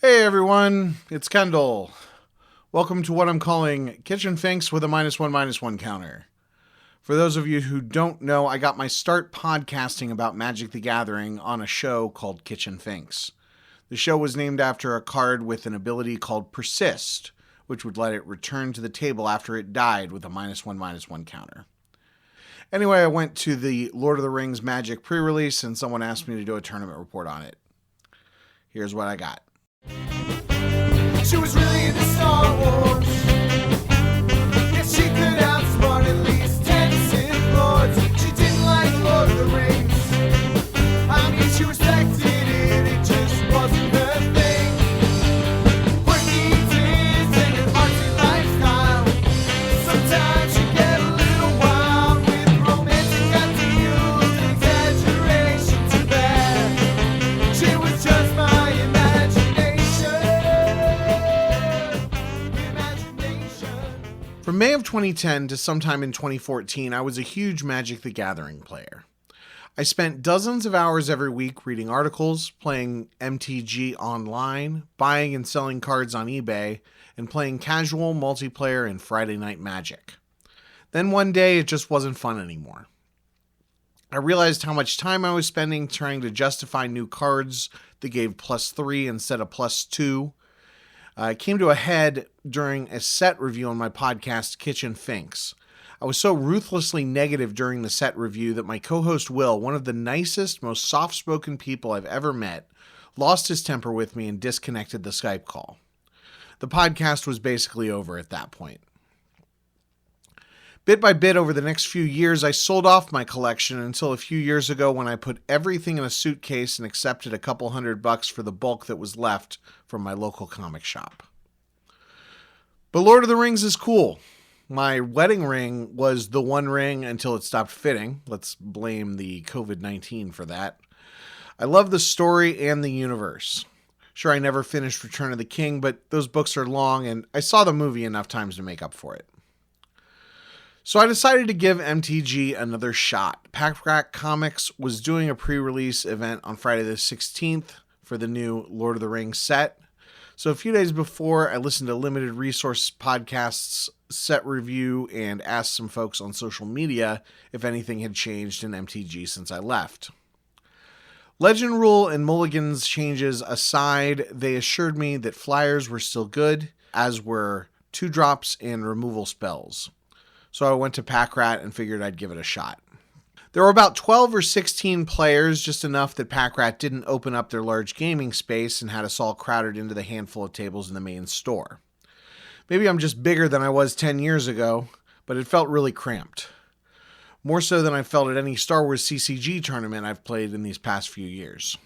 Hey everyone, it's Kendall. Welcome to what I'm calling Kitchen Finks with a -1 counter. For those of you who don't know, I got my start podcasting about Magic the Gathering on a show called Kitchen Finks. The show was named after a card with an ability called Persist, which would let it return to the table after it died with a -1 counter. Anyway, I went to the Lord of the Rings Magic Prerelease and someone asked me to do a tournament report on it. Here's what I got. She was really into Star Wars. Yes, she could outsmart at least 10 Sith Lords. She didn't like Lord of the Rings. I mean, she respected it, it just wasn't her thing. Quirky kids and an artsy lifestyle. Sometimes she get a little wild with romantic ideals and exaggeration too bad. She was just my imagination. From May of 2010 to sometime in 2014, I was a huge Magic the Gathering player. I spent dozens of hours every week reading articles, playing MTG online, buying and selling cards on eBay, and playing casual multiplayer and Friday Night Magic. Then one day, it just wasn't fun anymore. I realized how much time I was spending trying to justify new cards that gave +3 instead of +2. It came to a head during a set review on my podcast, Kitchen Finks. I was so ruthlessly negative during the set review that my co-host Will, one of the nicest, most soft-spoken people I've ever met, lost his temper with me and disconnected the Skype call. The podcast was basically over at that point. Bit by bit over the next few years, I sold off my collection until a few years ago when I put everything in a suitcase and accepted a couple $100 for the bulk that was left from my local comic shop. But Lord of the Rings is cool. My wedding ring was the one ring until it stopped fitting. Let's blame the COVID-19 for that. I love the story and the universe. Sure, I never finished Return of the King, but those books are long and I saw the movie enough times to make up for it. So I decided to give MTG another shot. Pack Rat Comics was doing a pre-release event on Friday the 16th for the new Lord of the Rings set. So a few days before, I listened to Limited Resource Podcast's set review and asked some folks on social media if anything had changed in MTG since I left. Legend Rule and Mulligan's changes aside, they assured me that flyers were still good, as were 2-drops and removal spells. So I went to Pack Rat and figured I'd give it a shot. There were about 12 or 16 players, just enough that Pack Rat didn't open up their large gaming space and had us all crowded into the handful of tables in the main store. Maybe I'm just bigger than I was 10 years ago, but it felt really cramped. More so than I felt at any Star Wars CCG tournament I've played in these past few years.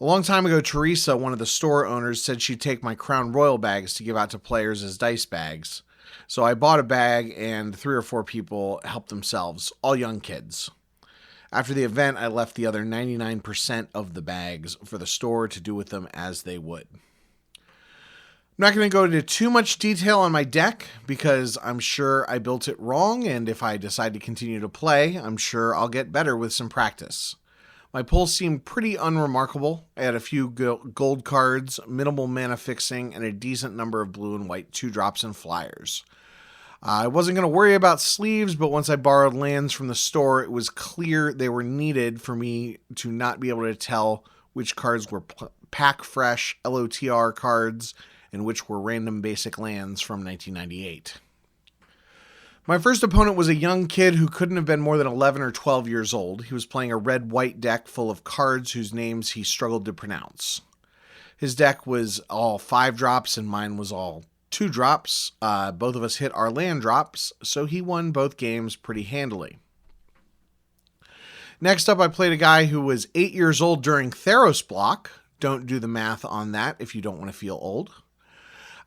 A long time ago, Teresa, one of the store owners, said she'd take my Crown Royal bags to give out to players as dice bags. So I bought a bag and 3 or 4 people helped themselves, all young kids. After the event, I left the other 99% of the bags for the store to do with them as they would. I'm not going to go into too much detail on my deck because I'm sure I built it wrong, and if I decide to continue to play, I'm sure I'll get better with some practice. My pull seemed pretty unremarkable. I had a few gold cards, minimal mana fixing, and a decent number of blue and white 2-drops and flyers. I wasn't going to worry about sleeves, but once I borrowed lands from the store, it was clear they were needed for me to not be able to tell which cards were pack fresh LOTR cards and which were random basic lands from 1998. My first opponent was a young kid who couldn't have been more than 11 or 12 years old. He was playing a red-white deck full of cards whose names he struggled to pronounce. His deck was all 5-drops and mine was all 2-drops. Both of us hit our land drops, so he won both games pretty handily. Next up, I played a guy who was 8 years old during Theros block. Don't do the math on that if you don't want to feel old.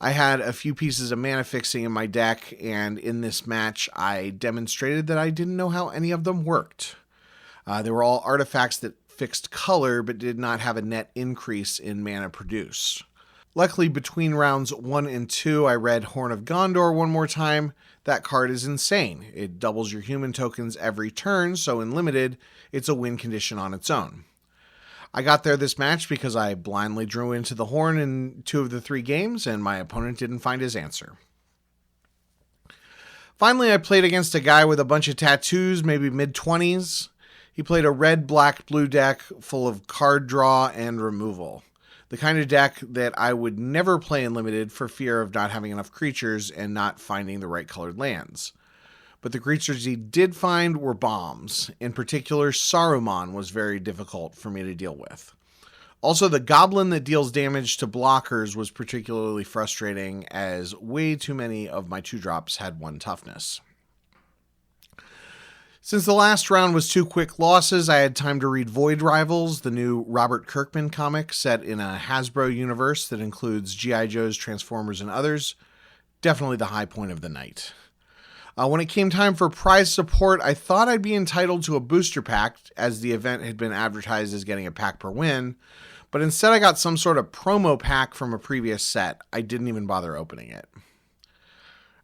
I had a few pieces of mana fixing in my deck, and in this match, I demonstrated that I didn't know how any of them worked. They were all artifacts that fixed color, but did not have a net increase in mana produced. Luckily, between rounds 1 and 2, I read Horn of Gondor one more time. That card is insane. It doubles your human tokens every turn, so in Limited, it's a win condition on its own. I got there this match because I blindly drew into the horn in 2 of the 3 games, and my opponent didn't find his answer. Finally, I played against a guy with a bunch of tattoos, maybe mid-20s. He played a red, black, blue deck full of card draw and removal. The kind of deck that I would never play in Limited for fear of not having enough creatures and not finding the right colored lands. But the creatures he did find were bombs. In particular, Saruman was very difficult for me to deal with. Also, the goblin that deals damage to blockers was particularly frustrating, as way too many of my 2-drops had 1 toughness. Since the last round was 2 quick losses, I had time to read Void Rivals, the new Robert Kirkman comic set in a Hasbro universe that includes G.I. Joes, Transformers, and others. Definitely the high point of the night. When it came time for prize support, I thought I'd be entitled to a booster pack, as the event had been advertised as getting a pack per win, but instead I got some sort of promo pack from a previous set. I didn't even bother opening it.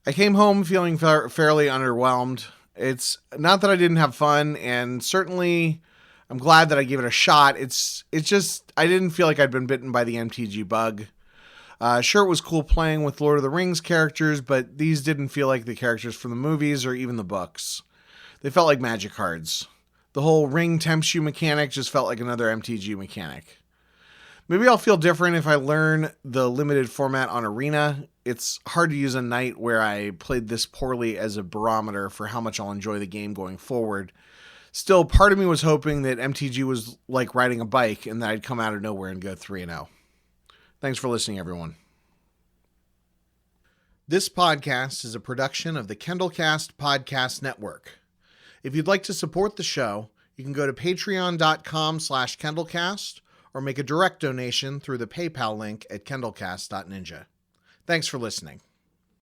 I came home feeling fairly underwhelmed. It's not that I didn't have fun, and certainly I'm glad that I gave it a shot. It's just, I didn't feel like I'd been bitten by the MTG bug. Sure, it was cool playing with Lord of the Rings characters, but these didn't feel like the characters from the movies or even the books. They felt like magic cards. The whole ring tempts you mechanic just felt like another MTG mechanic. Maybe I'll feel different if I learn the limited format on Arena. It's hard to use a night where I played this poorly as a barometer for how much I'll enjoy the game going forward. Still, part of me was hoping that MTG was like riding a bike and that I'd come out of nowhere and go 3-0. Thanks for listening, everyone. This podcast is a production of the KendallCast Podcast Network. If you'd like to support the show, you can go to patreon.com/KendallCast or make a direct donation through the PayPal link at kendallcast.ninja. Thanks for listening.